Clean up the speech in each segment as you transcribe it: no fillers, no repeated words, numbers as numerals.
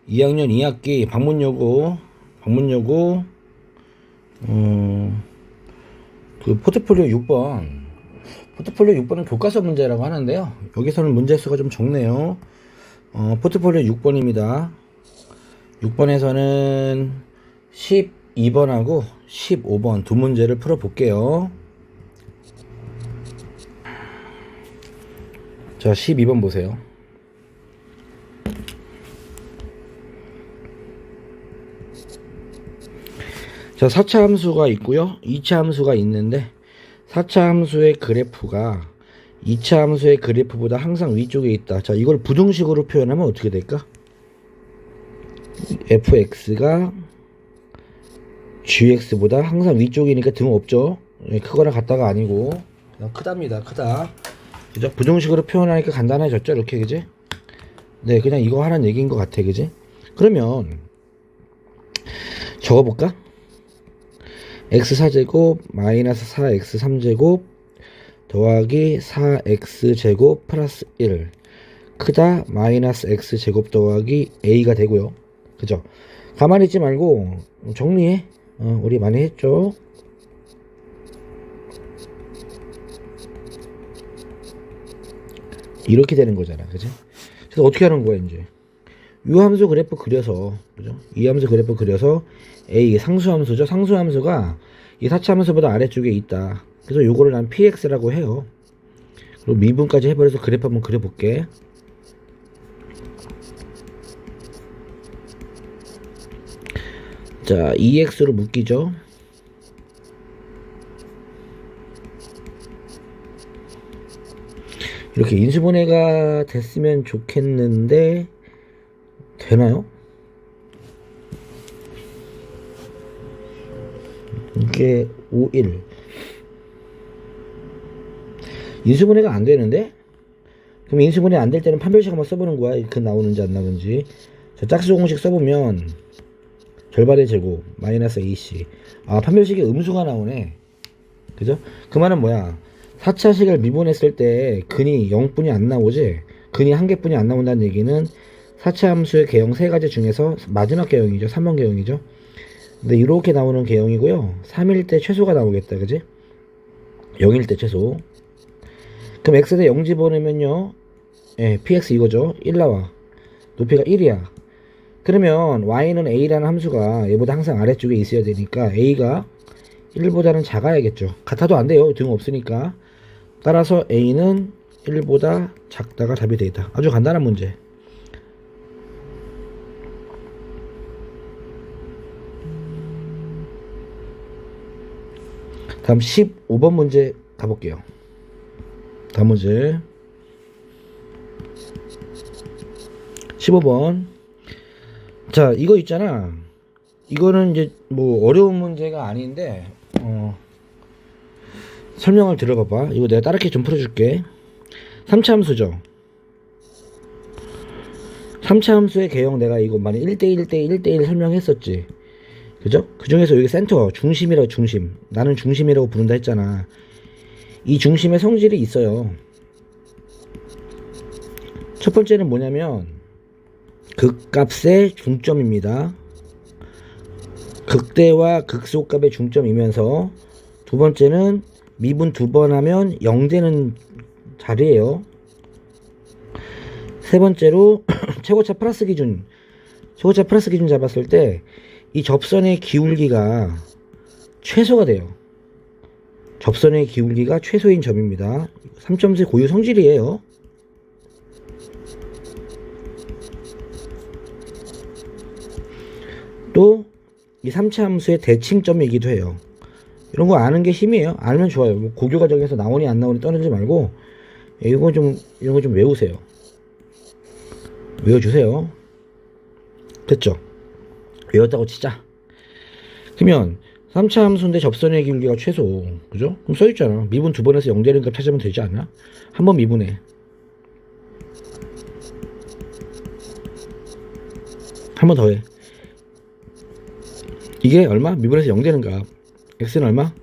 2학년 2학기 방문여고 그 포트폴리오 6번은 교과서 문제라고 하는데요. 여기서는 문제 수가 좀 적네요. 포트폴리오 6번입니다. 6번에서는 12번하고 15번 두 문제를 풀어볼게요. 자, 12번 보세요. 자, 4차 함수가 있고요, 2차 함수가 있는데 4차 함수의 그래프가 2차 함수의 그래프보다 항상 위쪽에 있다. 자, 이걸 부등식으로 표현하면 어떻게 될까? fx가 gx보다 항상 위쪽이니까 등 없죠. 크거나 같다가 아니고 그냥 크답니다. 크다. 그죠? 부등식으로 표현하니까 간단해졌죠, 이렇게. 그지? 네, 그냥 이거 하라는 얘기인 것 같아. 그지? 그러면 적어볼까? x4제곱 마이너스 4x3제곱 더하기 4x제곱 플러스 1 크다 마이너스 x제곱 더하기 a가 되고요. 그죠? 가만히 있지 말고 정리해. 우리 많이 했죠? 이렇게 되는 거잖아. 그지? 그래서 어떻게 하는 거야, 이제? 이 함수 그래프 그려서, 그죠? 이 함수 그래프 그려서 a 상수함수죠. 상수함수가 이 4차 함수보다 아래쪽에 있다. 그래서 요거를 난 px라고 해요. 그리고 미분까지 해버려서 그래프 한번 그려볼게. 자, 2x로 묶이죠. 이렇게 인수분해가 됐으면 좋겠는데 되나요? 이게 5, 1 인수분해가 안 되는데? 그럼 인수분해 안 될 때는 판별식 한번 써보는 거야. 그 나오는지 안 나오는지. 자, 짝수 공식 써보면 절반의 제곱 마이너스 ac. 아, 판별식에 음수가 나오네. 그죠? 그 말은 뭐야? 4차식을 미분했을 때 근이 0뿐이 안 나오지? 근이 1개뿐이 안 나온다는 얘기는 4차 함수의 개형 3가지 중에서 마지막 개형이죠. 3번 개형이죠. 근데 이렇게 나오는 개형이고요. 3일 때 최소가 나오겠다. 그지? 0일 때 최소. 그럼 x에 0 집어넣으면요, 예, px 이거죠. 1 나와. 높이가 1이야. 그러면 y는 a라는 함수가 얘보다 항상 아래쪽에 있어야 되니까 a가 1보다는 작아야겠죠. 같아도 안 돼요. 등 없으니까. 따라서 a는 1보다 작다가 답이 되겠다. 아주 간단한 문제. 다음 15번 문제 가볼게요. 다음 문제 15번. 자, 이거 있잖아. 이거는 이제 뭐 어려운 문제가 아닌데 설명을 들어봐봐. 이거 내가 다르게 좀 풀어줄게. 3차 함수죠. 3차 함수의 개형 내가 이거 만약 1대1 1대1 1대1 설명했었지. 그죠? 그 중에서 여기 센터 중심이라고, 중심. 나는 중심이라고 부른다 했잖아. 이 중심의 성질이 있어요. 첫 번째는 뭐냐면 극값의 중점입니다. 극대와 극소값의 중점이면서, 두 번째는 미분 2번 하면 0 되는 자리예요. 세 번째로 최고차 플러스 기준 잡았을 때 이 접선의 기울기가 최소가 돼요. 접선의 기울기가 최소인 점입니다. 3점수의 고유 성질이에요. 또 이 3차 함수의 대칭점이기도 해요. 이런 거 아는 게 힘이에요. 알면 좋아요. 뭐 고교 과정에서 나오니 안 나오니 떠들지 말고 이런 거 좀 외우세요. 외워주세요. 됐죠? 외웠다고 치자. 그러면 3차 함수인데 접선의 기울기가 최소. 그죠? 그럼 써있잖아. 미분 2번 해서 0 되는 값 찾으면 되지 않나? 한번 미분해. 한 번 더 해. 이게 얼마? 미분해서 0 되는 값. x는 얼마?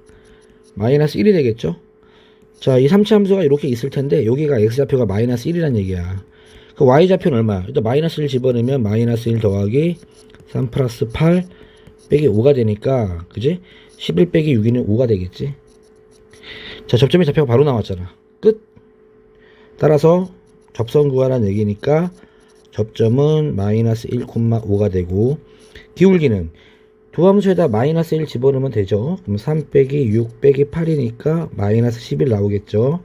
마이너스 1이 되겠죠? 자, 이 3차 함수가 이렇게 있을 텐데 여기가 x좌표가 마이너스 1이란 얘기야. 그 y좌표는 얼마야? 일단 마이너스 1 집어넣으면 마이너스 1 더하기 3 플러스 8 빼기 5가 되니까, 그지? 11 빼기 6이는 5가 되겠지. 자, 접점의 좌표가 바로 나왔잖아. 끝. 따라서 접선 구하라는 얘기니까 접점은 마이너스 1,5가 되고, 기울기는 두 함수에다 마이너스 1 집어넣으면 되죠. 그럼 3 빼기 6 빼기 8이니까 마이너스 11 나오겠죠.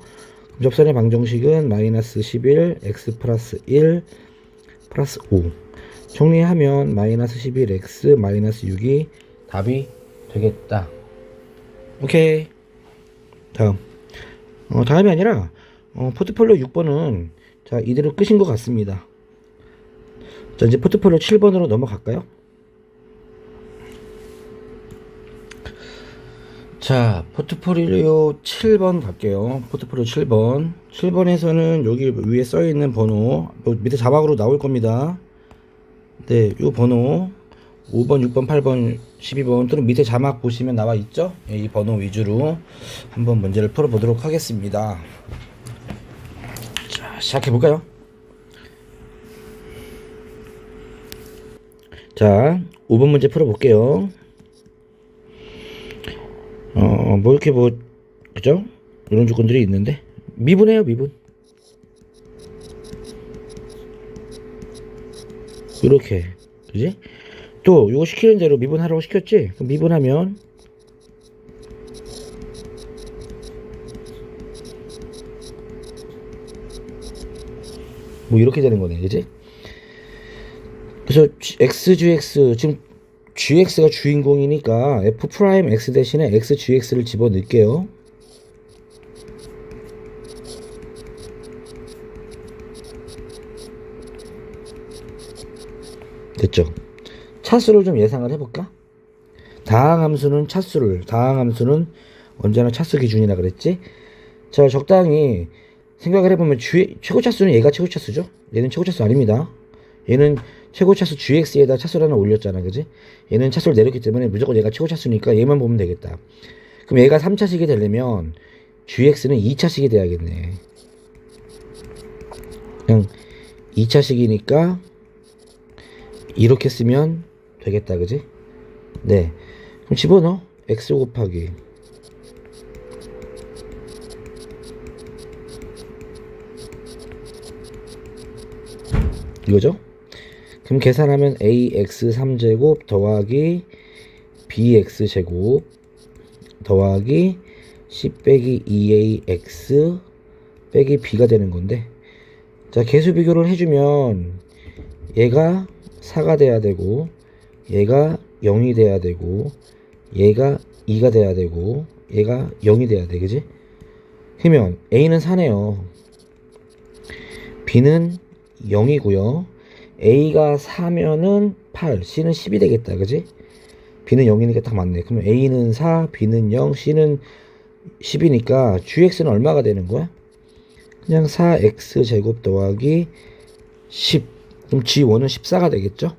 그럼 접선의 방정식은 마이너스 11 x 플러스 1 플러스 5. 정리하면 마이너스 11 x 마이너스 6이 답이 되겠다. 오케이. 다음이 아니라 포트폴리오 6번은 자 이대로 끝인 것 같습니다. 자 이제 포트폴리오 7번으로 넘어갈까요? 자 포트폴리오 7번 갈게요. 포트폴리오 7번 7번에서는 여기 위에 써있는 번호 밑에 자막으로 나올 겁니다. 네, 요 번호 5번, 6번, 8번, 12번 또는 밑에 자막 보시면 나와 있죠? 이 번호 위주로 한번 문제를 풀어보도록 하겠습니다. 자, 시작해볼까요? 자, 5번 문제 풀어볼게요. 뭐 이렇게 그죠? 이런 조건들이 있는데 미분해요, 미분. 이렇게, 그지? 또 요거 시키는 대로 미분하라고 시켰지? 그럼 미분하면 뭐 이렇게 되는 거네, 그지? 그래서 xgx 지금 gx가 주인공이니까 f 프라임 x 대신에 xgx를 집어넣을게요. 됐죠? 차수를 좀 예상을 해볼까? 다항함수는 언제나 차수 기준이라 그랬지? 자, 적당히 생각을 해보면 최고 차수는 얘가 최고 차수죠? 얘는 최고 차수 아닙니다. 얘는 최고 차수 gx에다 차수를 하나 올렸잖아, 그지? 얘는 차수를 내렸기 때문에 무조건 얘가 최고 차수니까 얘만 보면 되겠다. 그럼 얘가 3차식이 되려면 gx는 2차식이 돼야겠네. 그냥 2차식이니까 이렇게 쓰면 되겠다, 그지? 네. 그럼 집어넣어. x 곱하기 이거죠? 그럼 계산하면 ax 3제곱 더하기 bx 제곱 더하기 c 빼기 2ax 빼기 b가 되는 건데, 자 계수 비교를 해주면 얘가 4가 돼야 되고 얘가 0이 돼야 되고 얘가 2가 돼야 되고 얘가 0이 돼야 돼, 그지? 그러면 a는 4네요. b는 0이고요. a가 4면은 8, c는 10이 되겠다, 그지? b는 0이니까 딱 맞네. 그러면 a는 4, b는 0, c는 10이니까 gx는 얼마가 되는 거야? 그냥 4x 제곱 더하기 10. 그럼 g1은 14가 되겠죠?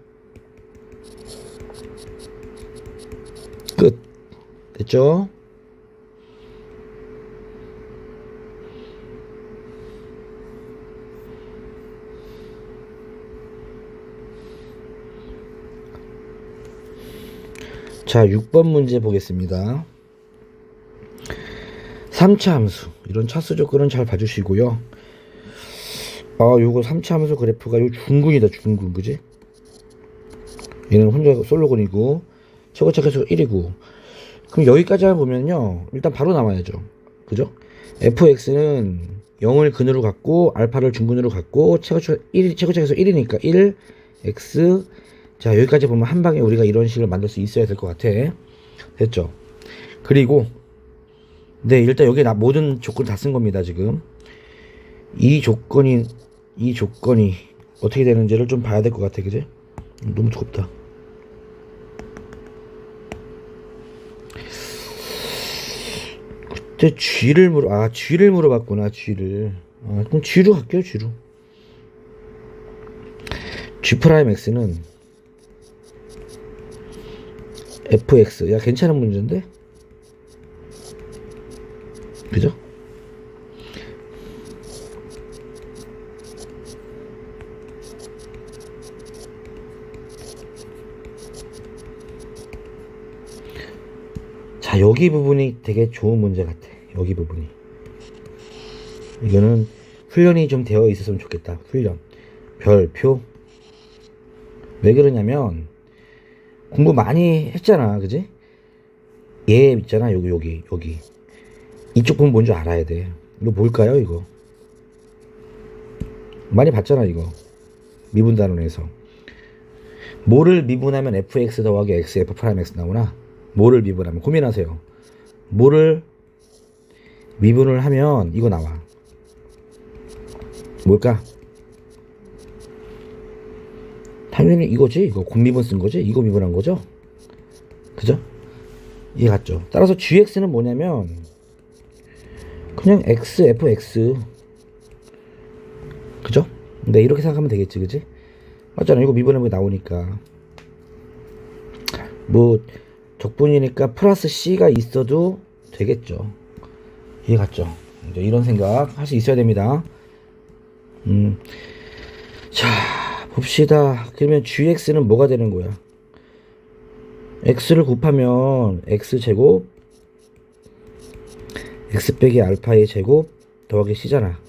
끝. 됐죠? 자, 6번 문제 보겠습니다. 3차 함수. 이런 차수 조건은 잘 봐주시고요. 요거 3차 함수 그래프가 요 중근이다, 중근. 그지? 얘는 혼자 솔로곤이고, 최고차 계수가 1이고. 그럼 여기까지만 보면요. 일단 바로 나와야죠. 그죠? fx는 0을 근으로 갖고, 알파를 중근으로 갖고, 최고차 계수 1이니까 1, x, 자 여기까지 보면 한 방에 우리가 이런 식을 만들 수 있어야 될 것 같아. 됐죠? 그리고 네 일단 여기 모든 조건 다 쓴 겁니다. 지금 이 조건이 어떻게 되는지를 좀 봐야 될 것 같아. 그지? 너무 두껍다. 그때 g를 물어봤구나. g를. 그럼 g로 갈게요. g로. g 프라임 x는 fx. 야 괜찮은 문제인데? 그죠? 여기 부분이 되게 좋은 문제 같아. 여기 부분이. 이거는 훈련이 좀 되어 있었으면 좋겠다. 훈련. 별표. 왜 그러냐면 공부 많이 했잖아. 그지? 얘 있잖아. 여기. 이쪽 부분 뭔지 알아야 돼. 이거 뭘까요, 이거? 많이 봤잖아, 이거. 미분 단원에서. 뭐를 미분하면 fx 더하기 x f 프라임 x 나오나? 뭐를 미분하면 고민하세요. 뭐를 미분을 하면 이거 나와. 뭘까? 당연히 이거지. 이거 곱미분 쓴 거지. 이거 미분한 거죠. 그죠? 이해 갔죠? 따라서 gx는 뭐냐면 그냥 x fx. 그죠? 네, 이렇게 생각하면 되겠지. 그지? 맞잖아. 이거 미분하면 나오니까. 뭐 적분이니까 플러스 c가 있어도 되겠죠. 이해 갔죠? 이제 이런 생각 할 수 있어야 됩니다. 자, 봅시다. 그러면 gx는 뭐가 되는 거야? x를 곱하면 x제곱 x 빼기 알파의 제곱 더하기 c잖아.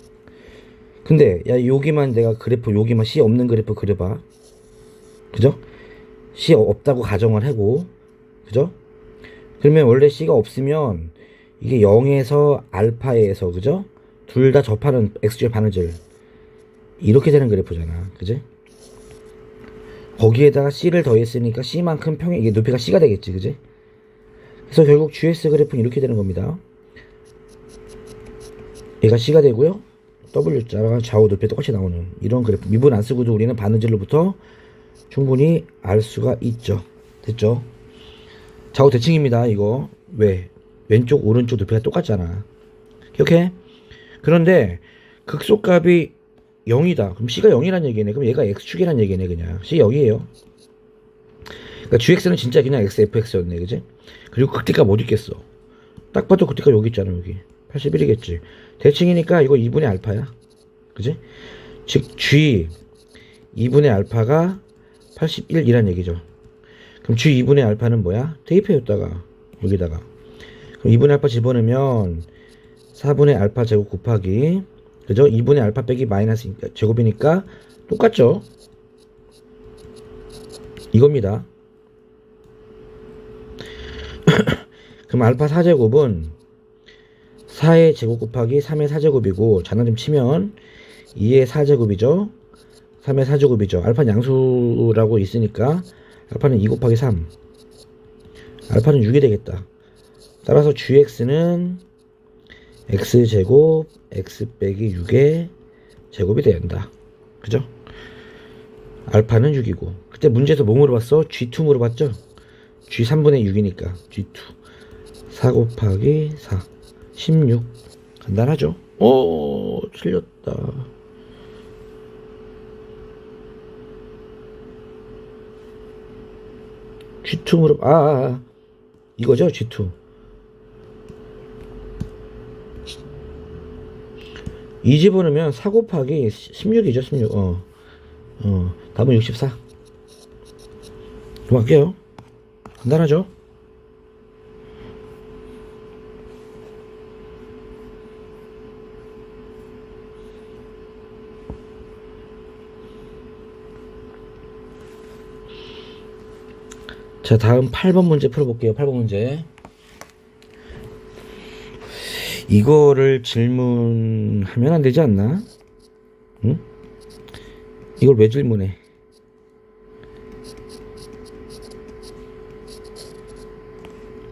근데 야, 여기만 내가 그래프, 여기만 c 없는 그래프 그려봐. 그죠? c 없다고 가정을 하고, 그죠? 그러면 원래 c가 없으면 이게 0에서 알파에서, 그죠? 둘 다 접하는 x축의 바느질 이렇게 되는 그래프잖아. 그지? 거기에다가 c를 더했으니까 c만큼 평행, 이게 높이가 c가 되겠지. 그지? 그래서 결국 gs 그래프는 이렇게 되는 겁니다. 얘가 c가 되고요, w자가 좌우 높이 똑같이 나오는 이런 그래프. 미분 안 쓰고도 우리는 바느질로부터 충분히 알 수가 있죠. 됐죠? 좌우 대칭입니다. 이거 왜? 왼쪽 오른쪽 높이가 똑같잖아. 이렇게. 그런데 극소값이 0이다. 그럼 c가 0이란 얘기네. 그럼 얘가 x축이란 얘기네. 그냥 c 0이에요. 그러니까 gx는 진짜 그냥 x fx였네. 그지? 그리고 극대값 어디 있겠어? 딱 봐도 극대값 여기 있잖아. 여기 81이겠지. 대칭이니까 이거 2분의 알파야. 그지? 즉 g 2분의 알파가 81이란 얘기죠. 그럼 g 2분의 알파는 뭐야? 대입해였다가 여기다가. 그럼 2분의 알파 집어넣으면 4분의 알파 제곱 곱하기, 그죠? 2분의 알파 빼기 마이너스 제곱이니까 똑같죠? 이겁니다. 그럼 알파 4제곱은 4의 제곱 곱하기 3의 4제곱이고, 장난 좀 치면 2의 4제곱이죠. 3의 4제곱이죠. 알파는 양수라고 있으니까 알파는 2 곱하기 3, 알파는 6이 되겠다. 따라서 gx는 x제곱 x 빼기 6의 제곱이 된다. 그죠? 알파는 6이고, 그때 문제에서 뭐 물어봤어? g2 물어봤죠? g 3분의 6이니까 g2 4 곱하기 4 16. 간단하죠? 오, 틀렸다. G2 물어, 이거죠? G2 2 집어넣으면 4 곱하기 16이죠. 16. 답은 64. 그만할게요. 간단하죠? 자, 다음 8번 문제 풀어볼게요. 8번 문제. 이거를 질문하면 안 되지 않나? 응? 이걸 왜 질문해?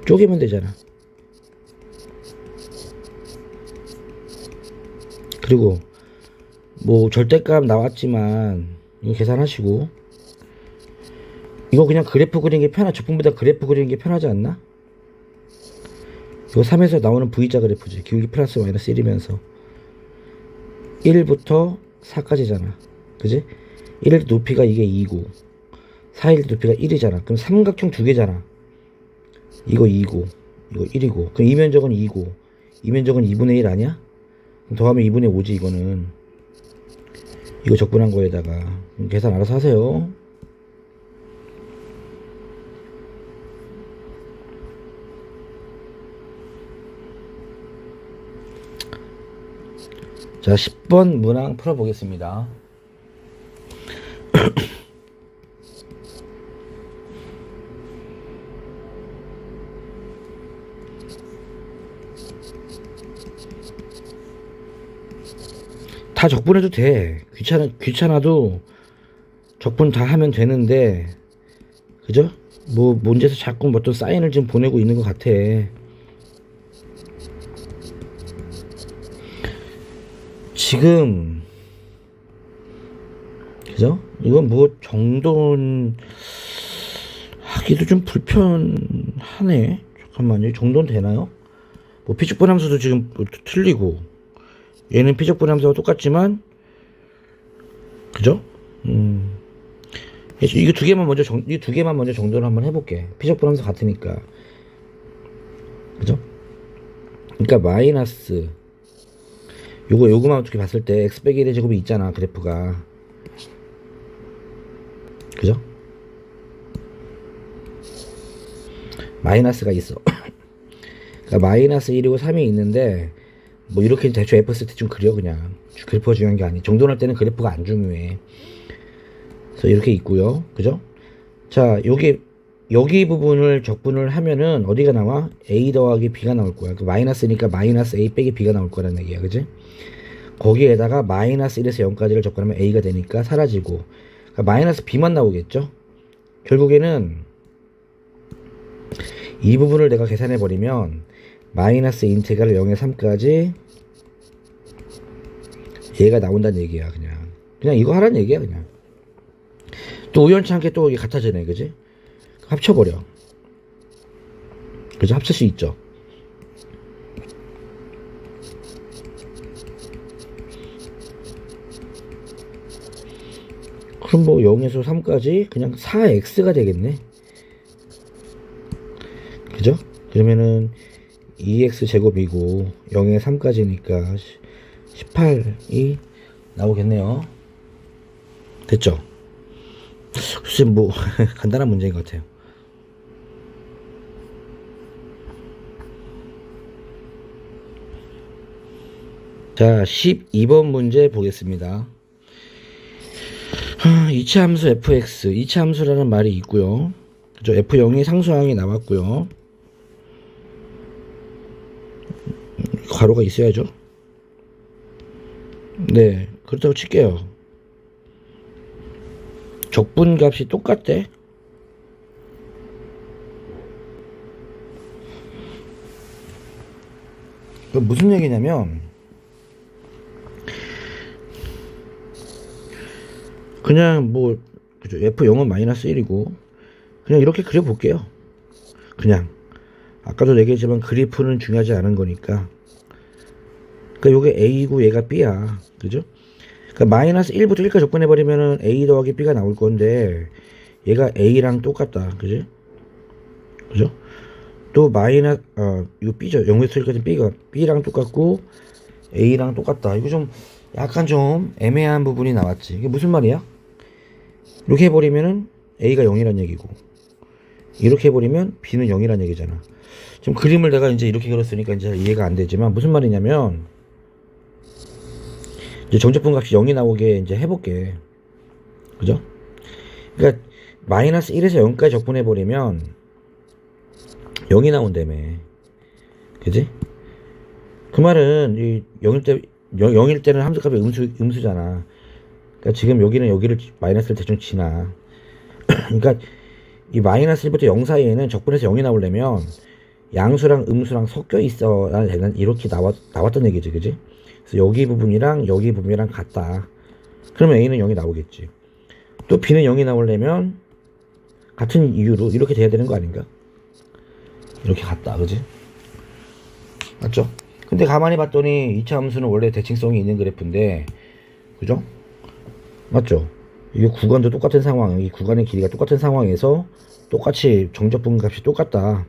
쪼개면 되잖아. 그리고 뭐 절대값 나왔지만 이거 계산하시고, 이거 그냥 그래프 그리는 게 적분보다 그래프 그리는 게 편하지 않나? 이거 3에서 나오는 V자 그래프지. 기울기 플러스 마이너스 1이면서 1부터 4까지잖아. 그지? 1의 높이가 이게 2고 4의 높이가 1이잖아. 그럼 삼각형 두 개잖아. 이거 2고 이거 1이고, 그럼 이면적은 2고 이면적은 2분의 1 아니야? 더하면 2분의 5지. 이거는 이거 적분한 거에다가 계산 알아서 하세요. 자, 10번 문항 풀어보겠습니다. 다 적분해도 돼. 귀찮아도 적분 다 하면 되는데, 그죠? 뭐, 문제에서 자꾸 어떤 사인을 지금 보내고 있는 것 같아. 지금, 그죠? 이건 뭐, 정돈, 하기도 좀 불편하네. 잠깐만요. 정돈 되나요? 뭐, 피축분 함수도 지금 틀리고, 얘는 피적분 함수와 똑같지만, 그죠? 이거 두 개만 먼저 이 두 개만 먼저 정돈을 한번 해볼게. 피적분 함수 같으니까, 그죠? 그러니까 마이너스 요거만 어떻게 봤을 때 x 빼기 1의 제곱이 있잖아, 그래프가, 그죠? 마이너스가 있어. 그러니까 마이너스 1이고 3이 있는데, 뭐 이렇게 대충 F 쓸 때 좀 그려. 그냥 그래프가 중요한 게 아니. 정돈할 때는 그래프가 안 중요해. 그래서 이렇게 있고요, 그죠? 자, 여기 부분을 적분을 하면은 어디가 나와? A 더하기 B가 나올 거야. 그 마이너스니까 마이너스 A 빼기 B가 나올 거란 얘기야, 그지? 거기에다가 마이너스 1에서 0까지를 적분하면 A가 되니까 사라지고, 그러니까 마이너스 B만 나오겠죠? 결국에는 이 부분을 내가 계산해 버리면 마이너스 인테그랄 0에 3까지 얘가 나온다는 얘기야. 그냥 이거 하라는 얘기야. 그냥 또 우연찮게 또 이게 같아지네, 그지? 합쳐버려. 그죠? 합칠 수 있죠. 그럼 뭐 0에서 3까지 그냥 4x가 되겠네, 그죠? 그러면은 2x 제곱이고 0에 3까지니까 18이 나오겠네요. 됐죠? 글쎄 뭐 간단한 문제인 것 같아요. 자, 12번 문제 보겠습니다. 이차 함수 fx, 이차 함수라는 말이 있고요, 그죠? f0이 상수항이 나왔고요, 괄호가 있어야죠. 네, 그렇다고 칠게요. 적분 값이 똑같대. 그 무슨 얘기냐면, 그냥 뭐, 그죠? F0은 마이너스 1이고, 그냥 이렇게 그려볼게요. 그냥 아까도 얘기했지만 그래프는 중요하지 않은 거니까. 그러니까 요게 A고 얘가 B야, 그죠? 그러니까 마이너스 1부터 1까지 적분해버리면은 A 더하기 B가 나올 건데, 얘가 A랑 똑같다, 그지? 그죠? 또 마이너스, 이거 B죠. 0에서 1까지 B랑 똑같고 A랑 똑같다. 이거 좀 약간 좀 애매한 부분이 나왔지. 이게 무슨 말이야? 이렇게 해버리면은 A가 0이란 얘기고, 이렇게 해버리면 B는 0이란 얘기잖아. 지금 그림을 내가 이제 이렇게 그렸으니까 이제 이해가 안 되지만, 무슨 말이냐면, 이제 정적분 값이 0이 나오게 이제 해볼게. 그죠? 그러니까 마이너스 1에서 0까지 적분해버리면 0이 나온다며. 그지? 그 말은 이 0일 때는 함수값이 음수잖아. 그러니까 지금 여기를 마이너스를 대충 지나. 그러니까 이 마이너스 1부터 0 사이에는 적분해서 0이 나오려면 양수랑 음수랑 섞여 있어야 되는, 이렇게 나왔던 얘기지, 그지? 그래서 여기 부분이랑 여기 부분이랑 같다. 그러면 A는 0이 나오겠지. 또 B는 0이 나오려면 같은 이유로 이렇게 돼야 되는 거 아닌가? 이렇게 같다, 그지? 맞죠? 근데 가만히 봤더니 2차 함수는 원래 대칭성이 있는 그래프인데, 그죠? 맞죠? 이게 구간도 똑같은 상황, 이 구간의 길이가 똑같은 상황에서 똑같이 정적분 값이 똑같다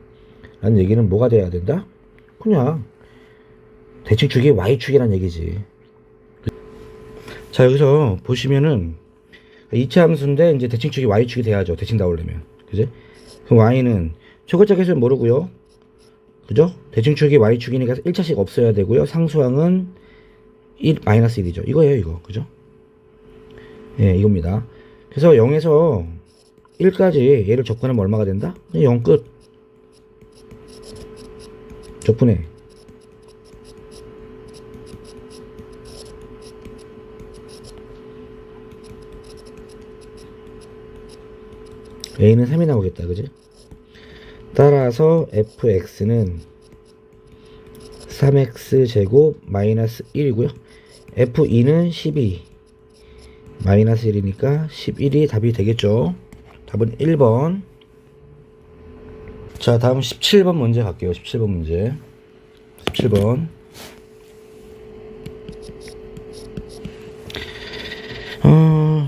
라는 얘기는 뭐가 돼야 된다? 그냥 대칭축이 y축이란 얘기지. 자, 여기서 보시면은 2차 함수인데 이제 대칭축이 y축이 돼야죠, 대칭 나오려면. 그지? 그럼 y는 최고차 계수는 모르고요, 그죠? 대칭축이 y축이니까 1차씩 없어야 되고요, 상수항은 1 마이너스 1이죠. 이거예요, 이거. 그죠? 예, 이겁니다. 그래서 0에서 1까지 얘를 접근하면 얼마가 된다? 0 끝. 적분해. a는 3이 나오겠다. 그지? 따라서 fx는 3x 제곱 마이너스 1이고요. f2는 12 마이너스 1이니까 11이 답이 되겠죠. 답은 1번. 자, 다음 17번 문제 갈게요. 17번 문제. 17번.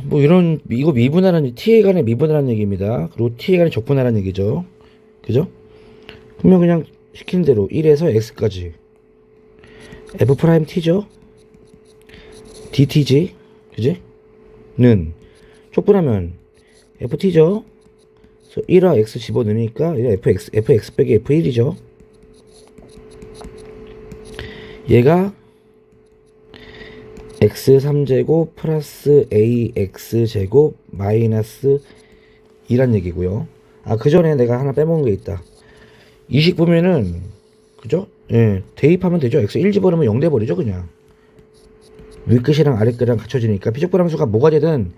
뭐 이거 미분하라는, t에 관해 미분하라는 얘기입니다. 그리고 t에 관해 적분하라는 얘기죠. 그죠? 그러면 그냥 시키는 대로 1에서 x까지 f 프라임 t죠. dt지. 그지? 는 촉분하면 ft죠. 그래서 1화 x 집어넣으니까 fx 빼기 f1이죠. 얘가 x3제곱 플러스 ax제곱 마이너스 2란 얘기고요. 아, 그 전에 내가 하나 빼먹은 게 있다. 이 식 보면은, 그죠? 예, 대입하면 되죠. x1 집어넣으면 0 돼버리죠, 그냥. 윗끝이랑 아랫끝이랑 갖춰지니까 피적분함수가 뭐가 되든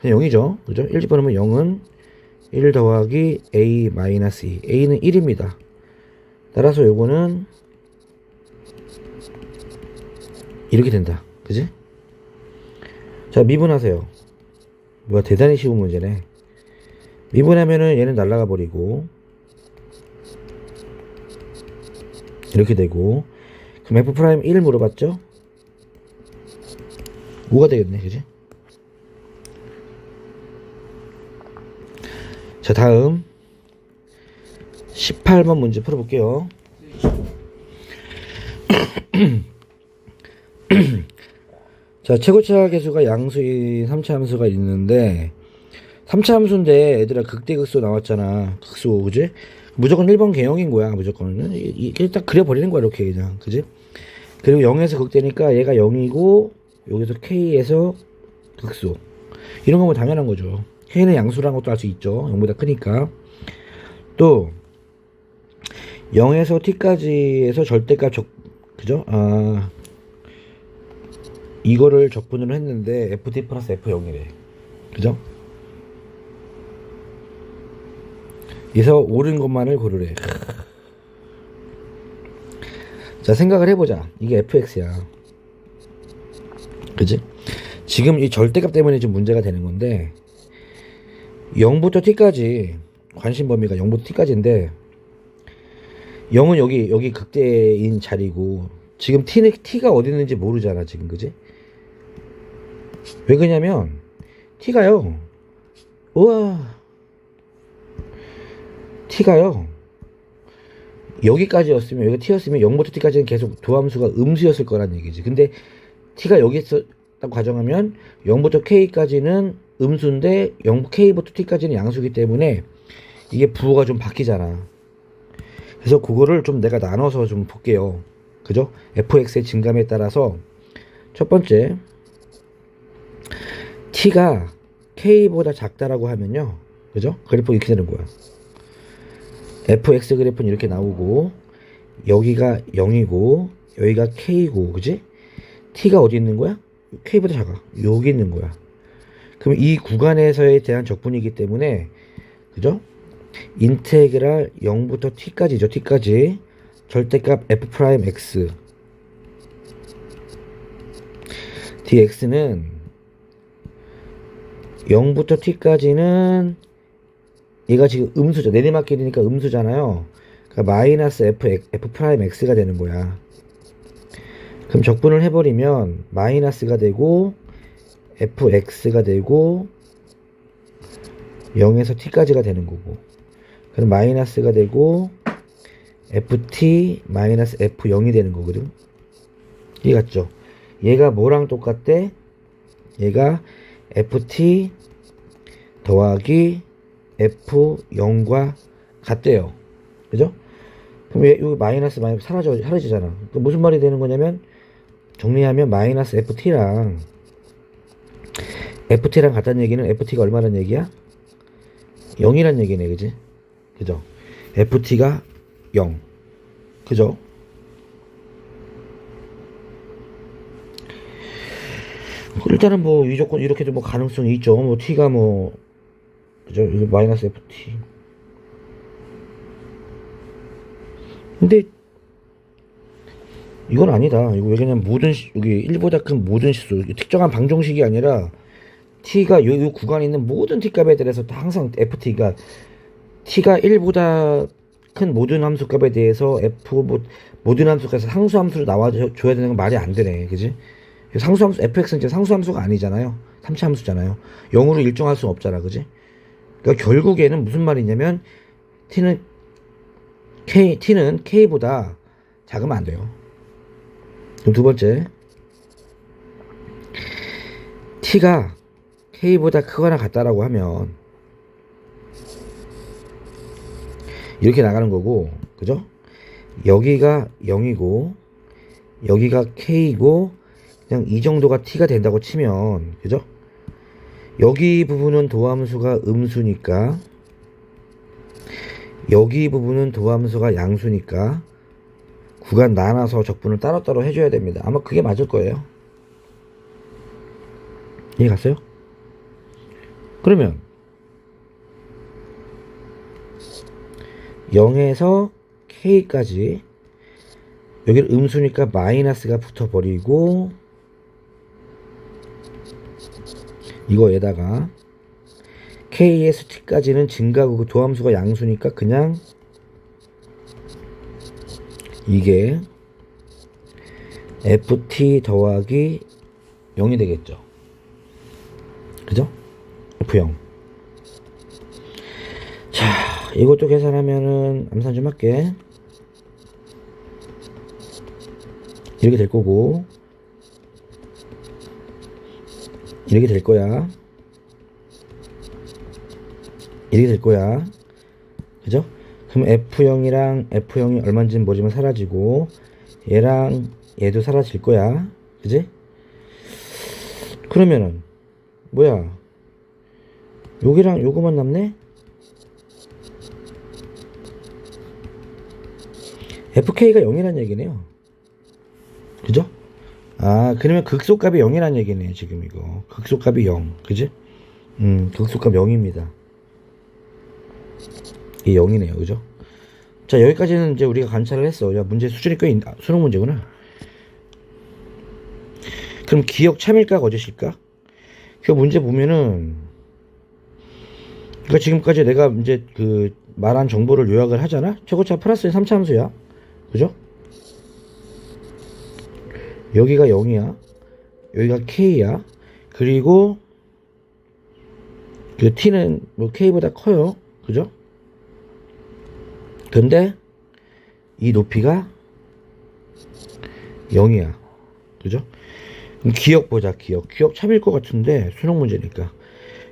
그냥 0이죠. 그죠? 1 집어넣으면 0은 1 더하기 a 마이너스 2. a는 1입니다. 따라서 요거는 이렇게 된다. 그지? 자, 미분하세요. 뭐야, 대단히 쉬운 문제네. 미분하면은 얘는 날아가 버리고 이렇게 되고, 그럼 f 프라임 1 물어봤죠? 5가 되겠네. 그지? 자, 다음 18번 문제 풀어볼게요. 자, 최고차 계수가 양수인 3차 함수가 있는데, 3차 함수인데 애들아 극대극소 나왔잖아. 극소. 그지? 무조건 1번 개형인 거야. 무조건은 이게 딱 그려버리는 거야. 이렇게 그냥. 그지? 그리고 0에서 극대니까 얘가 0이고 여기서 k에서 극소. 이런 거면 당연한 거죠. k는 양수라는 것도 알 수 있죠. 0보다 크니까. 또 0에서 t까지에서 절대값 그죠? 아, 이거를 적분을 했는데 ft 플러스 f0이래. 그죠? 그래서 옳은 것만을 고르래. 자, 생각을 해보자. 이게 fx야. 그지? 지금 이 절대값 때문에 좀 문제가 되는 건데, 0부터 t까지 관심 범위가 0부터 t까지인데, 0은 여기 극대인 자리고, 지금 t가 어디 있는지 모르잖아. 지금. 그지? 왜 그러냐면 t가요, 우와, t가요 여기까지였으면, 여기가 t였으면 0부터 t까지는 계속 도함수가 음수였을 거란 얘기지. 근데 t가 여기 있었다고 가정하면 0부터 k까지는 음수인데 k부터 t까지는 양수기 때문에 이게 부호가 좀 바뀌잖아. 그래서 그거를 좀 내가 나눠서 좀 볼게요. 그죠? fx의 증감에 따라서 첫 번째, t가 k보다 작다라고 하면요, 그죠? 그래프 이렇게 되는 거야. fx 그래프는 이렇게 나오고, 여기가 0이고 여기가 k고, 그지? t가 어디 있는 거야? k보다 작아. 여기 있는 거야. 그럼 이 구간에서에 대한 적분이기 때문에, 그죠? 인테그랄 0부터 t까지죠. t까지 절대값 f 프라임 x dx는 0부터 t까지는 얘가 지금 음수죠. 내리막길이니까 음수잖아요. 그러니까 마이너스 f 프라임 x가 되는 거야. 그럼 적분을 해버리면 마이너스가 되고 fx가 되고 0에서 t까지가 되는 거고, 그럼 마이너스가 되고 ft 마이너스 f0이 되는 거거든. 이해 갔죠? 얘가 뭐랑 똑같대? 얘가 ft 더하기 f0과 같대요. 그죠? 그럼 여기 마이너스 사라지잖아. 그럼 무슨 말이 되는 거냐면 정리하면 마이너스 ft랑 같다는 얘기는 ft가 얼마란 얘기야? 0이란 얘기네, 그지? 그죠? ft가 0. 그죠? 일단은 뭐 이 조건 이렇게도 뭐 가능성이 있죠. 뭐 t가 뭐 그죠? 이거 마이너스 ft. 근데 이건 아니다. 이거 왜냐면 여기 1보다 큰 모든 시수, 특정한 방정식이 아니라 t가 이 구간에 있는 모든 t값에 대해서 항상 ft가 t가 1보다 큰 모든 함수 값에 대해서 모든 함수값에서 상수함수로 나와줘야 되는 건 말이 안 되네. 그지? 상수함수, fx는 이제 상수함수가 아니잖아요. 3차 함수잖아요. 0으로 일정할 수는 없잖아. 그지? 그러니까 결국에는 무슨 말이냐면 t는 k보다 작으면 안 돼요. 그럼 두 번째, t가 k보다 크거나 같다라고 하면 이렇게 나가는 거고, 그죠? 여기가 0이고 여기가 k이고 그냥 이 정도가 t가 된다고 치면, 그죠? 여기 부분은 도함수가 음수니까 여기 부분은 도함수가 양수니까 구간 나눠서 적분을 따로따로 해줘야 됩니다. 아마 그게 맞을 거예요. 이해 갔어요? 그러면 0에서 k까지 여기는 음수니까 마이너스가 붙어버리고 이거에다가 k에서 t까지는 증가고 도함수가 양수니까 그냥 이게 ft 더하기 0이 되겠죠. 그죠? f0. 자, 이것도 계산하면은 암산 좀 할게. 이렇게 될 거고 이렇게 될 거야. 이렇게 될 거야. 그죠? 그럼 F0이랑 F0이 얼마인지는 모르지만 사라지고 얘랑 얘도 사라질 거야. 그지? 그러면은 뭐야, 여기랑 요거만 남네? FK가 0이란 얘기네요. 그죠? 아, 그러면 극소값이 0이란 얘기네. 지금 이거 극소값이 0. 그지? 극소값 0입니다. 이게 0이네요. 그죠? 자, 여기까지는 이제 우리가 관찰을 했어. 야, 문제 수준이 꽤 있다. 수능 문제구나. 그럼 기억 참일까 거짓일까? 그 문제 보면은, 그러니까 지금까지 내가 이제 그 말한 정보를 요약을 하잖아. 최고차 플러스 3차 함수야. 그죠? 여기가 0이야. 여기가 k야. 그리고 그 t는 뭐 k보다 커요. 그죠? 근데 이 높이가 0이야. 그죠? 그럼 기억 보자. 기억 참일 것 같은데 수능 문제니까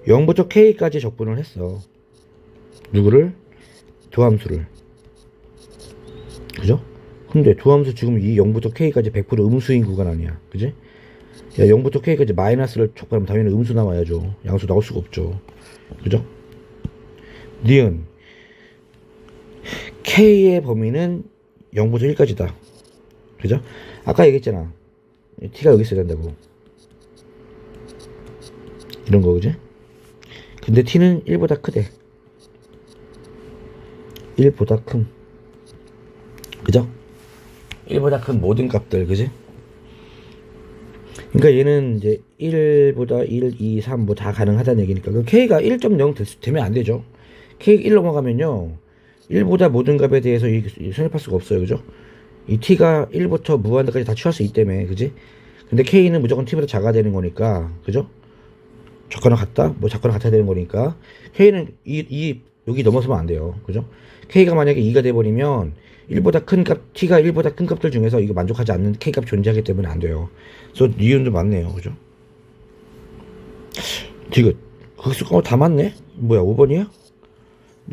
0부터 k까지 적분을 했어. 누구를? 도함수를. 그죠? 근데 도함수 지금 이 0부터 k까지 100% 음수인 구간 아니야. 그지? 야, 0부터 k까지 마이너스를 촉하면 당연히 음수 나와야죠. 양수 나올 수가 없죠. 그죠? 니은 k의 범위는 0부터 1까지다. 그죠? 아까 얘기했잖아. t가 여기 있어야 된다고. 이런 거, 그지? 근데 t는 1보다 크대. 1보다 큰. 그죠? 1보다 큰 모든 값들, 그지? 그러니까 얘는 이제 1보다 1, 2, 3 뭐 다 가능하다는 얘기니까. 그 k가 1.0 되면 안 되죠. k 1 넘어가면요 1보다 모든 값에 대해서 성립할 수가 없어요. 그죠? 이 t가 1부터 무한대까지 다 취할 수 있기 때문에. 그지? 근데 k는 무조건 t보다 작아야 되는 거니까. 그죠? 작거나 같다? 뭐 작거나 같아야 되는 거니까 k는 여기 넘어서면 안 돼요. 그죠? k가 만약에 2가 돼버리면 1보다 큰 값, t가 1보다 큰 값들 중에서 이거 만족하지 않는 k값 존재하기 때문에 안 돼요. 그래서 니은도 맞네요. 그죠? 디귿. 극수가 다 맞네? 뭐야, 5번이야?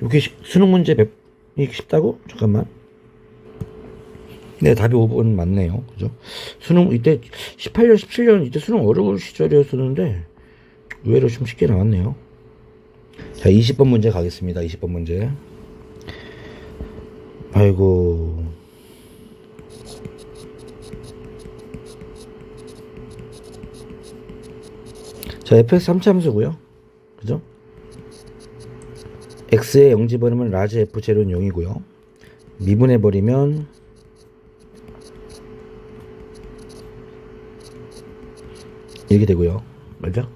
여기 수능 문제 맵이 쉽다고? 잠깐만. 네, 답이 5번 맞네요. 그죠? 수능, 이때 18년, 17년, 이때 수능 어려울 시절이었었는데, 의외로 좀 쉽게 나왔네요. 자, 20번 문제 가겠습니다. 20번 문제. 아이고. 자, fx 3차 함수고요. 그죠? x의 0 집어넣으면 라지 f 제로는 0이고요. 미분해버리면 이렇게 되고요. 맞죠?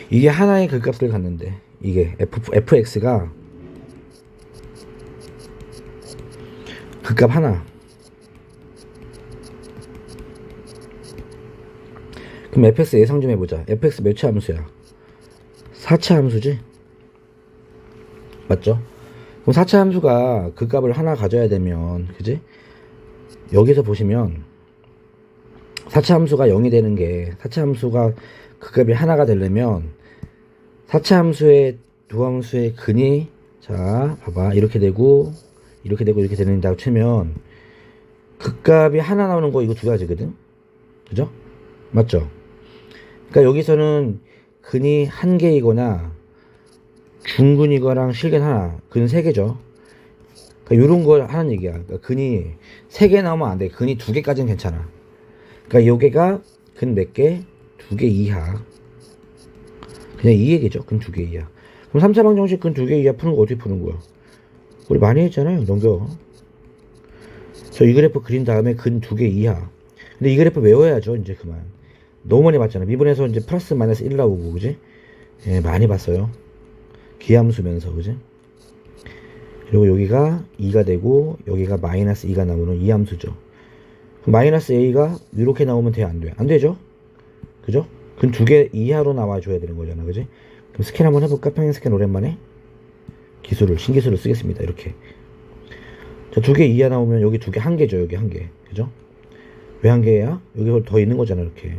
이게 하나의 극값을 갖는데, 이게 fx가 극값 하나. 그럼 fx 예상 좀 해보자. fx 몇 차 함수야? 4차 함수지? 맞죠? 그럼 4차 함수가 극값을 하나 가져야 되면, 그지? 여기서 보시면 4차 함수가 0이 되는 게, 4차 함수가 극값이 하나가 되려면 4차 함수의 두 함수의 근이, 자 봐봐, 이렇게 되고 이렇게 되고 이렇게 되는다고 치면 극값이 하나 나오는 거, 이거 두 가지거든. 그죠? 맞죠? 그러니까 여기서는 근이 한 개이거나 중근이거나 실근 하나, 근 세 개죠. 그러니까 요런 걸 하는 얘기야. 그러니까 근이 세 개 나오면 안 돼. 근이 두 개까지는 괜찮아. 그러니까 요게가 근 몇 개? 두 개 이하. 그냥 이 얘기죠. 근 두 개 이하. 그럼 3차 방정식 근 두 개 이하 푸는 거 어떻게 푸는 거야? 우리 많이 했잖아요. 넘겨. 그래서 이 그래프 그린 다음에 근 두 개 이하. 근데 이 그래프 외워야죠. 이제 그만. 너무 많이 봤잖아. 미분해서 이제 플러스 마이너스 1 나오고, 그지? 예, 많이 봤어요. 기함수면서, 그지? 그리고 여기가 2가 되고 여기가 마이너스 2가 나오는 이 함수죠. 마이너스 a가 이렇게 나오면 돼, 안 돼? 안 되죠? 그죠? 그럼 두 개 이하로 나와줘야 되는 거잖아, 그지? 그럼 스캔 한번 해볼까? 평행 스캔 오랜만에 기술을, 신기술을 쓰겠습니다. 이렇게. 자, 두 개 이하 나오면 여기 두 개, 한 개죠. 여기 한 개. 그죠? 왜 한 개야? 여기 더 있는 거잖아, 이렇게.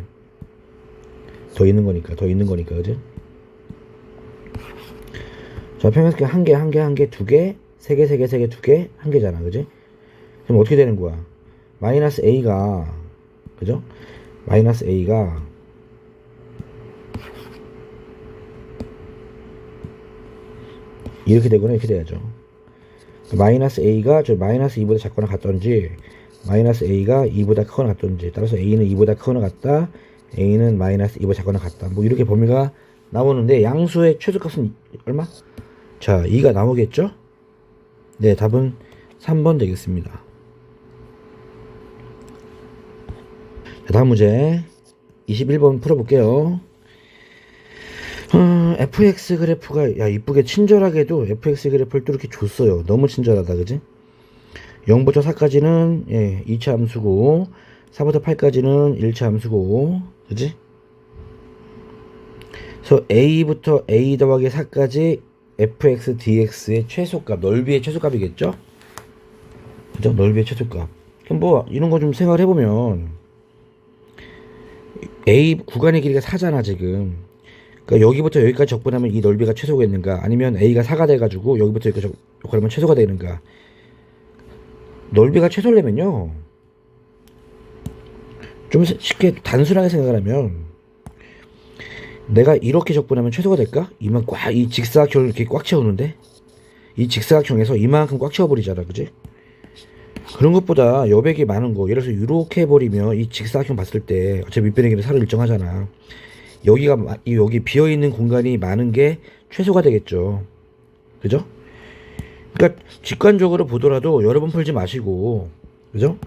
더 있는 거니까, 그지? 자, 평행 스캔 한 개, 한 개, 한 개, 두 개, 세 개, 세 개, 세 개, 두 개, 한 개잖아, 그지? 그럼 어떻게 되는 거야? 마이너스 a가, 그죠? 마이너스 a가 이렇게 되거나 이렇게 돼야죠. 마이너스 a가 저 마이너스 2보다 작거나 같던지, 마이너스 a가 2보다 크거나 같던지, 따라서 a는 2보다 크거나 같다, a는 마이너스 2보다 작거나 같다. 뭐 이렇게 범위가 나오는데, 양수의 최소값은 얼마? 자, 2가 나오겠죠? 네, 답은 3번 되겠습니다. 자, 다음 문제 21번 풀어볼게요. fx 그래프가, 야, 이쁘게 친절하게도 fx 그래프를 또 이렇게 줬어요. 너무 친절하다, 그지? 0부터 4까지는, 예, 2차 함수고, 4부터 8까지는 1차 함수고, 그지? 그래서 a부터 a 더하기 4까지 fx dx의 최소값, 넓이의 최소값이겠죠? 그죠? 넓이의 최소값. 그럼 뭐 이런 거 좀 생각을 해보면, a 구간의 길이가 4잖아 지금. 그러니까 여기부터 여기까지 적분하면 이 넓이가 최소겠는가, 아니면 a가 4가 돼가지고 여기부터 여기까지 적분하면 최소가 되는가. 넓이가 최소려면요, 좀 쉽게 단순하게 생각을 하면, 내가 이렇게 적분하면 최소가 될까? 이만 꽉, 이 직사각형을 이렇게 꽉 채우는데, 이 직사각형에서 이만큼 꽉 채워버리잖아, 그지? 그런 것보다 여백이 많은 거, 예를 들어서 이렇게 해버리면 이 직사각형 봤을 때 어차피 밑변의 길이 살을 일정하잖아. 여기가, 여기 비어있는 공간이 많은 게 최소가 되겠죠. 그죠? 그러니까 직관적으로 보더라도 여러 번 풀지 마시고, 그죠?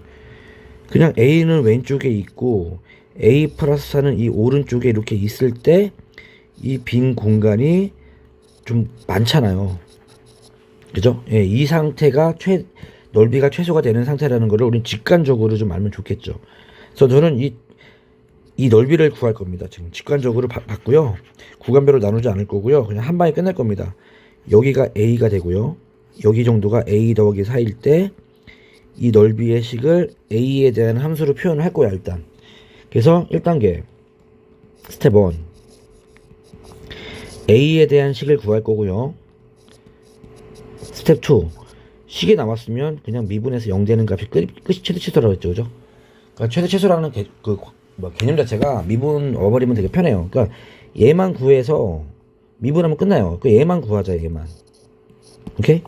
그냥 a는 왼쪽에 있고 a 플러스 4는 이 오른쪽에 이렇게 있을 때 이 빈 공간이 좀 많잖아요. 그죠? 예, 이 상태가 넓이가 최소가 되는 상태라는 거를 우린 직관적으로 좀 알면 좋겠죠. 그래서 저는 이 넓이를 구할 겁니다. 지금 직관적으로 봤고요. 구간별로 나누지 않을 거고요. 그냥 한 방에 끝낼 겁니다. 여기가 a가 되고요. 여기 정도가 a 더하기 4일 때 이 넓이의 식을 a에 대한 함수로 표현을 할 거야, 일단. 그래서 1단계 스텝 1, a에 대한 식을 구할 거고요. 스텝 2, 식이 나왔으면 그냥 미분에서 0 되는 값이 끝이 최대 최소라고 했죠. 그죠? 그러니까 최대 최소라는 개념 자체가 미분 어버리면 되게 편해요. 그러니까 얘만 구해서 미분하면 끝나요. 그 얘만 구하자, 얘만. 오케이?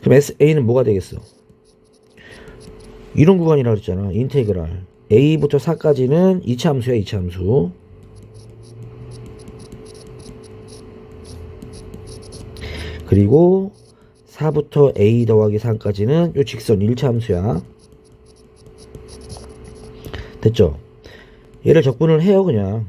그럼 SA는 뭐가 되겠어? 이런 구간이라고 했잖아. 인테그랄. A부터 4까지는 2차 함수야, 2차 함수. 그리고 4부터 A 더하기 3까지는 요 직선 1차 함수야. 됐죠? 얘를 적분을 해요, 그냥.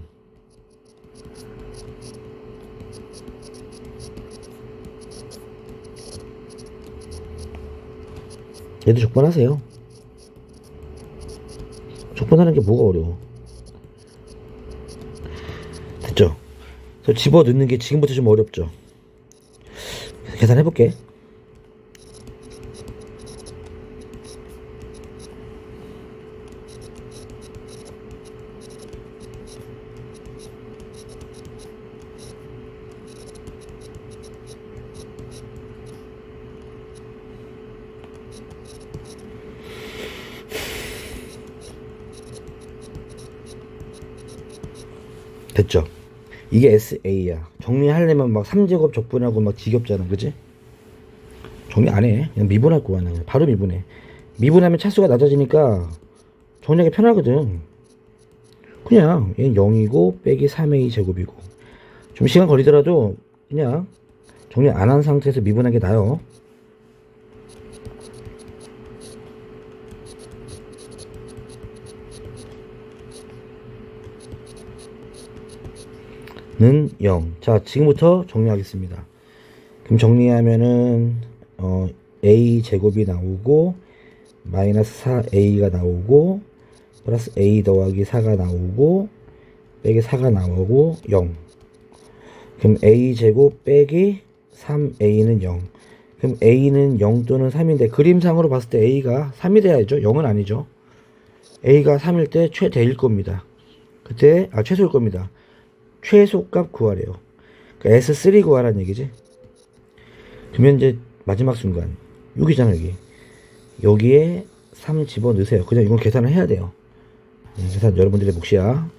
얘도 적분하세요. 적분하는 게 뭐가 어려워. 됐죠? 그래서 집어 넣는 게 지금부터 좀 어렵죠? 계산해볼게. 됐죠? 이게 SA야. 정리하려면 막 3제곱 적분하고 막 지겹잖아. 그지? 정리 안 해. 그냥 미분할 거야. 그냥 바로 미분해. 미분하면 차수가 낮아지니까 정리하기 편하거든. 그냥 얘는 0이고 빼기 3A 제곱이고 좀 시간 걸리더라도 그냥 정리 안 한 상태에서 미분하는 게 나아요. 는 0. 자, 지금부터 정리하겠습니다. 그럼 정리하면은 A 제곱이 나오고 마이너스 4A가 나오고 플러스 A 더하기 4가 나오고 빼기 4가 나오고 0. 그럼 A 제곱 빼기 3A는 0. 그럼 A는 0 또는 3인데 그림상으로 봤을 때 A가 3이 돼야죠. 0은 아니죠. A가 3일 때 최대일 겁니다. 그때 최소일 겁니다. 최소값 구하래요. 그러니까 S3 구하라는 얘기지. 그러면 이제 마지막 순간 여기잖아, 여기. 여기에 3 집어넣으세요. 그냥 이건 계산을 해야 돼요. 계산 여러분들의 몫이야.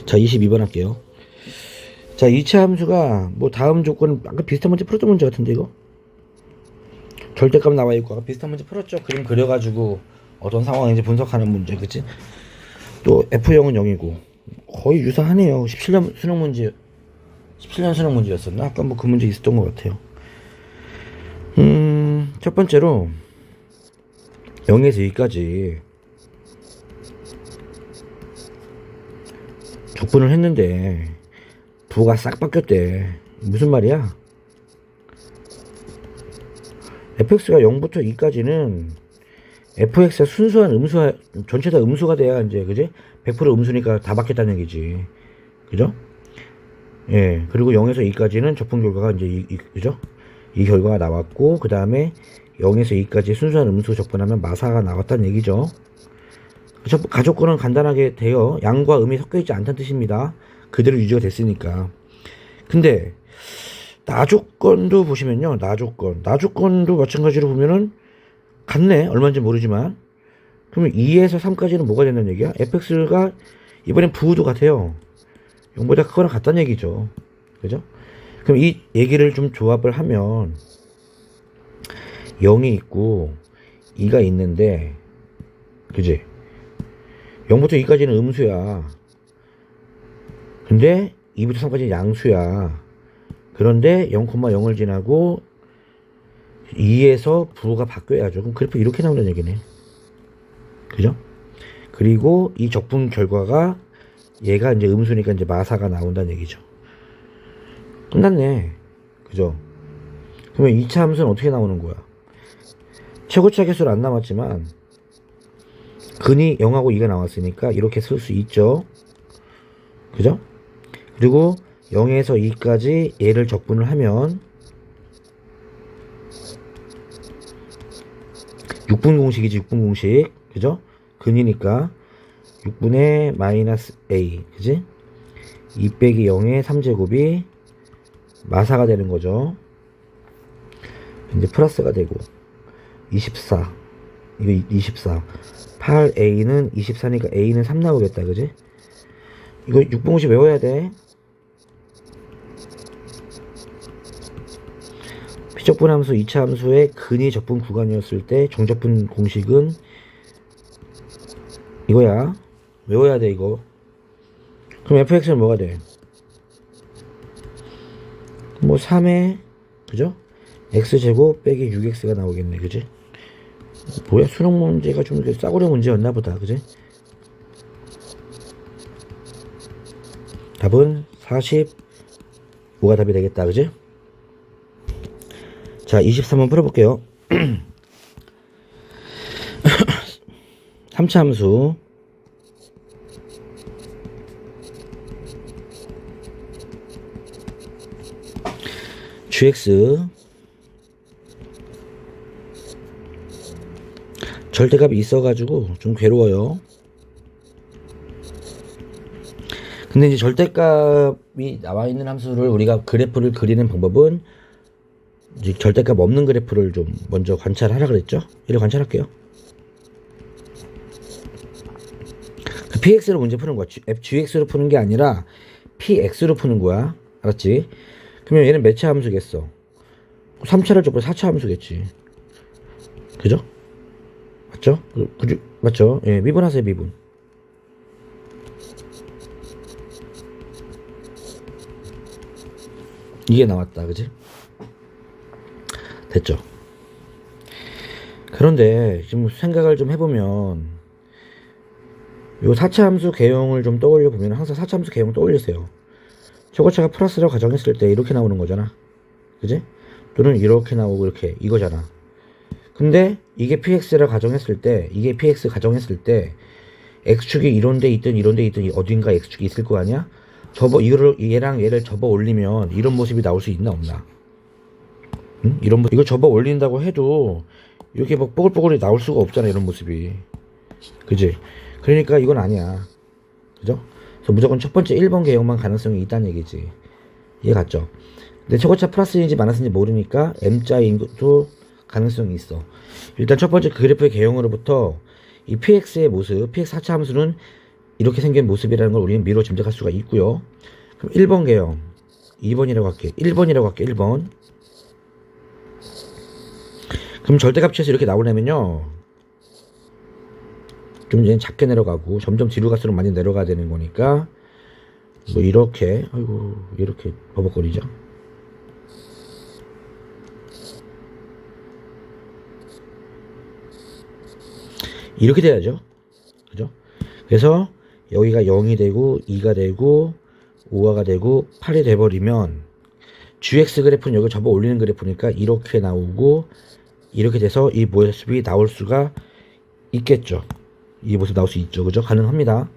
자, 22번 할게요. 자, 2차 함수가 뭐 다음 조건 아까 비슷한 문제 풀었던 문제 같은데 이거? 절대값 나와 있고 아까 비슷한 문제 풀었죠. 그림 그려가지고 어떤 상황인지 분석하는 문제, 그치? 또 F0은 0이고 거의 유사하네요. 17년 수능 문제였었나? 아까 뭐 그 문제 있었던 것 같아요. 첫 번째로 0에서 2까지 적분을 했는데 부가 싹 바뀌었대. 무슨 말이야? fx가 0부터 2까지는 fx가 순수한 음수가 전체 다 음수가 돼야 이제 그지? 100% 음수니까 다 바뀌었다는 얘기지. 그죠? 예. 그리고 0에서 2까지는 적분 결과가 이제 그죠? 이 결과가 나왔고 그 다음에 0에서 2까지 순수한 음수 적분하면 마사가 나왔다는 얘기죠. 가족권은 간단하게 돼요. 양과 음이 섞여있지 않다는 뜻입니다. 그대로 유지가 됐으니까. 근데 나조건도 보시면요. 나조건도 마찬가지로 보면은 같네. 얼마인지 모르지만. 그러면 2에서 3까지는 뭐가 된다는 얘기야? fx가 이번엔 부호도 같아요. 0보다 크거나 같다는 얘기죠. 그죠? 그럼 이 얘기를 좀 조합을 하면 0이 있고 2가 있는데 그지? 0부터 2까지는 음수야. 근데 2부터 3까지는 양수야. 그런데 0,0을 지나고 2에서 부호가 바뀌어야죠. 그럼 그래프 이렇게 나온다는 얘기네. 그죠? 그리고 이 적분 결과가 얘가 이제 음수니까 이제 마사가 나온다는 얘기죠. 끝났네. 그죠? 그러면 2차 함수는 어떻게 나오는 거야? 최고차 개수는 안 남았지만 근이 0하고 2가 나왔으니까 이렇게 쓸 수 있죠. 그죠? 그리고 0에서 2까지 얘를 적분을 하면 6분 공식이지. 6분 공식. 그죠? 근이니까 6분의 마이너스 a. 그지? 2 빼기 0의 3제곱이 마사가 되는 거죠. 이제 플러스가 되고 24 이거 24 8a는 24니까 a는 3 나오겠다 그지? 이거 6분 공식 외워야 돼. 피적분 함수 2차 함수의 근이 적분 구간이었을 때 정적분 공식은 이거야. 외워야 돼 이거. 그럼 fx는 뭐가 돼? 뭐 3에 그죠? x제곱 빼기 6x가 나오겠네 그지? 뭐야 수능 문제가 좀 싸구려 문제였나 보다 그지? 답은 45가 답이 되겠다 그지? 자 23번 풀어볼게요. 3차 함수 gx 절대값이 있어가지고 좀 괴로워요. 근데 이제 절대값이 나와있는 함수를 우리가 그래프를 그리는 방법은 이제 절대값 없는 그래프를 좀 먼저 관찰하라 그랬죠? 이를 관찰할게요. 그 px로 문제 푸는 거야. gx로 푸는 게 아니라 px로 푸는 거야. 알았지? 그러면 얘는 몇 차 함수겠어? 3차를 좁혀 4차 함수겠지. 그죠? 맞죠? 맞죠? 예, 미분하세요, 미분. 이게 나왔다, 그지? 됐죠? 그런데 지금 생각을 좀 해보면 요 4차 함수 개형을 좀 떠올려 보면 항상 4차 함수 개형 떠올리세요. 최고차가 플러스라고 가정했을 때 이렇게 나오는 거잖아. 그지? 또는 이렇게 나오고 이렇게 이거잖아. 근데 이게 px라고 가정했을 때 이게 px 가정했을 때 x축이 이런 데 있든 이런 데 있든 어딘가 x축이 있을 거 아니야? 이거를 얘랑 얘를 접어 올리면 이런 모습이 나올 수 있나 없나? 응? 이런 이거 접어 올린다고 해도 이렇게 막 뽀글뽀글이 나올 수가 없잖아 이런 모습이. 그지? 그러니까 이건 아니야. 그죠? 그래서 무조건 첫 번째 1번 개형만 가능성이 있다는 얘기지. 이해 갔죠? 근데 최고차 플러스인지 마이너스인지 모르니까 m자인 것도 가능성이 있어. 일단 첫 번째 그래프의 개형으로부터 이 px의 모습, px 4차 함수는 이렇게 생긴 모습이라는 걸 우리는 미로 짐작할 수가 있고요. 그럼 1번 개형, 2번이라고 할게. 1번이라고 할게. 1번. 그럼 절대값에서 이렇게 나오려면요. 좀 이제 작게 내려가고 점점 뒤로 갈수록 많이 내려가야 되는 거니까 뭐 이렇게 아이고 이렇게 버벅거리죠. 이렇게 돼야죠. 그죠? 그래서 여기가 0이 되고 2가 되고 5가 되고 8이 돼버리면 gx 그래프는 여기 접어 올리는 그래프니까 이렇게 나오고 이렇게 돼서 이 모습이 나올 수가 있겠죠. 이 모습 나올 수 있죠. 그죠? 가능합니다.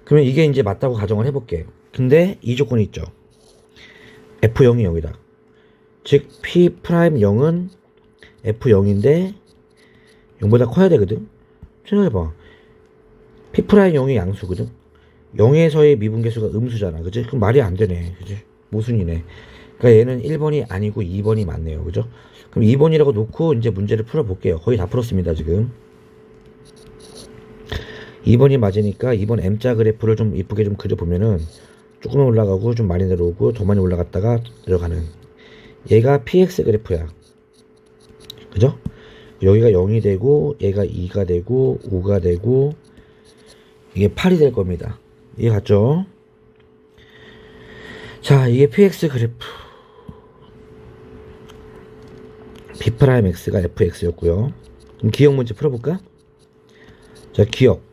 그러면 이게 이제 맞다고 가정을 해볼게. 근데 이 조건이 있죠. f0이 0이다. 즉 p'0은 f0인데 0보다 커야 되거든. 생각해봐. p'0이 양수거든. 0에서의 미분계수가 음수잖아. 그치? 그럼 말이 안 되네. 그치? 모순이네. 그러니까 얘는 1번이 아니고 2번이 맞네요. 그죠? 그럼 2번이라고 놓고 이제 문제를 풀어볼게요. 거의 다 풀었습니다. 지금 2번이 맞으니까 2번 M자 그래프를 좀 이쁘게 좀 그려보면은 조금만 올라가고 좀 많이 내려오고 더 많이 올라갔다가 내려가는 얘가 PX 그래프야. 그죠? 여기가 0이 되고 얘가 2가 되고 5가 되고 이게 8이 될 겁니다. 이해 갔죠? 자, 이게 PX 그래프 B'X가 FX였고요. 그럼 기억 문제 풀어볼까? 자, 기억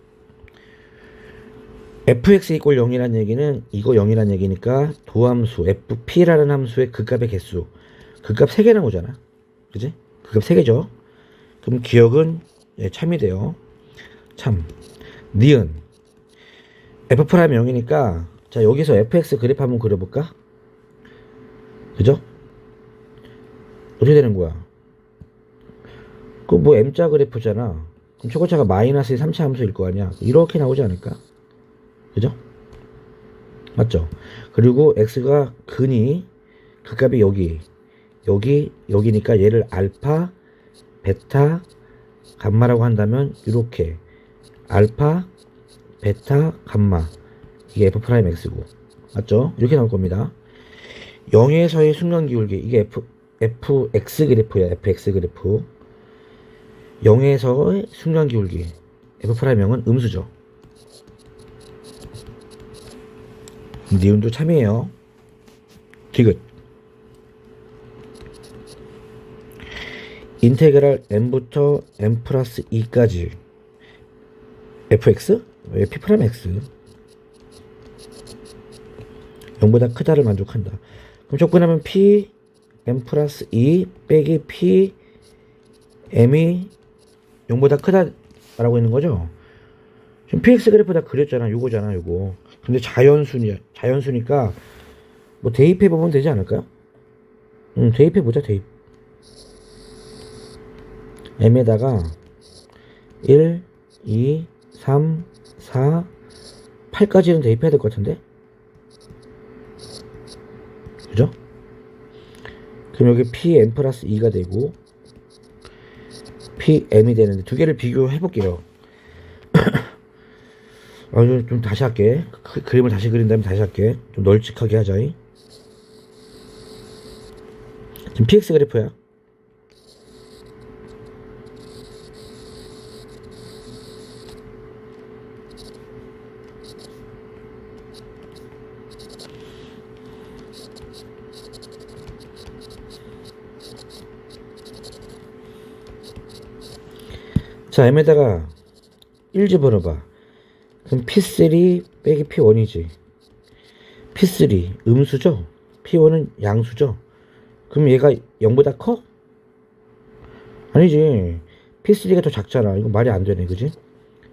fx 이꼴 0이라는 얘기는 이거 0이라는 얘기니까 도함수 fp라는 함수의 극값의 개수 극값 3개 나오잖아. 그지? 극값 3개죠. 그럼 기억은 참이 돼요. 참 니은 f' 0이니까 자 여기서 fx 그래프 한번 그려볼까? 그죠? 어떻게 되는 거야? 그 뭐 m자 그래프잖아. 그럼 최고차가 마이너스 3차 함수일 거 아니야. 이렇게 나오지 않을까? 그죠? 맞죠? 그리고 x가 근이 그 값이 여기니까 얘를 알파, 베타, 감마라고 한다면 이렇게 알파, 베타, 감마 이게 f'x고 맞죠? 이렇게 나올 겁니다. 0에서의 순간기울기 이게 fx 그래프야. fx 그래프 0에서의 순간기울기 f'형은 음수죠. 니은도 참이에요. 디귿 인테그랄 n부터 n 플러스 2까지 fx? 왜 p'x? 0보다 크다를 만족한다. 그럼 접근하면 p n 플러스 2 빼기 p m이 0보다 크다라고 있는 거죠. 지금 px 그래프 다 그렸잖아. 요거잖아 요거. 근데 자연수니까 뭐 대입해 보면 되지 않을까요? 대입해 보자. 대입 m에다가 1, 2, 3, 4, 8까지는 대입해야 될 것 같은데? 그죠? 그럼 여기 pm 플러스 2가 되고 pm이 되는데 두 개를 비교해 볼게요. 좀 다시 할게. 그림을 다시 그린 다음에 다시 할게. 좀 널찍하게 하자. 지금 px 그래프야. 자, m에다가 1 집어넣어봐. 그럼 P3 빼기 P1이지. P3 음수죠? P1은 양수죠? 그럼 얘가 0보다 커? 아니지. P3가 더 작잖아. 이거 말이 안 되네. 그지?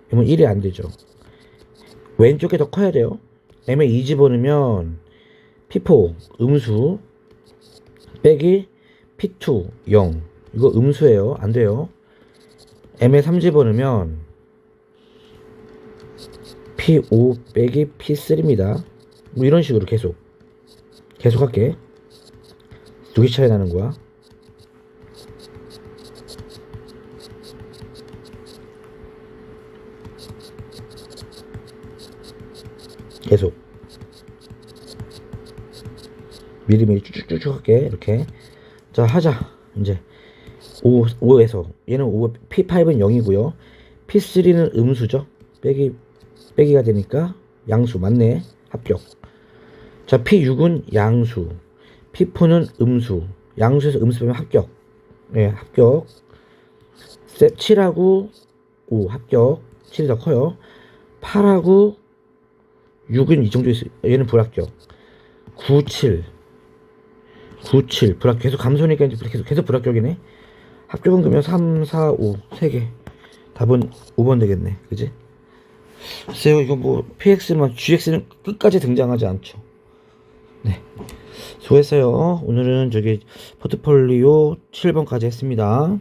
그러면 1이 안 되죠. 왼쪽에 더 커야 돼요. m에 2 집어넣으면 P4 음수 빼기 P2 0. 이거 음수예요. 안 돼요. m에 3 집어넣으면 P5 빼기 P3입니다. 뭐 이런 식으로 계속 할게. 두 개 차이 나는 거야. 계속 미리미리 쭉쭉쭉 할게. 이렇게. 자, 하자. 이제 5에서 얘는 5, P5는 0이고요. P3는 음수죠. 빼기가 되니까 양수 맞네. 합격. 자, P6은 양수, P4는 음수. 양수에서 음수 빼면 합격. 네, 합격. 7하고 5 합격. 7이 더 커요. 8하고 6은 이 정도 있어요. 얘는 불합격. 9, 7 불합격. 계속 감소니까 이제 계속 불합격이네. 합격은 그러면 3, 4, 5 3개. 답은 5번 되겠네. 그지? 글쎄요, 이거 뭐 PX만 GX는 끝까지 등장하지 않죠. 네, 수고했어요. 오늘은 저기 포트폴리오 7번까지 했습니다.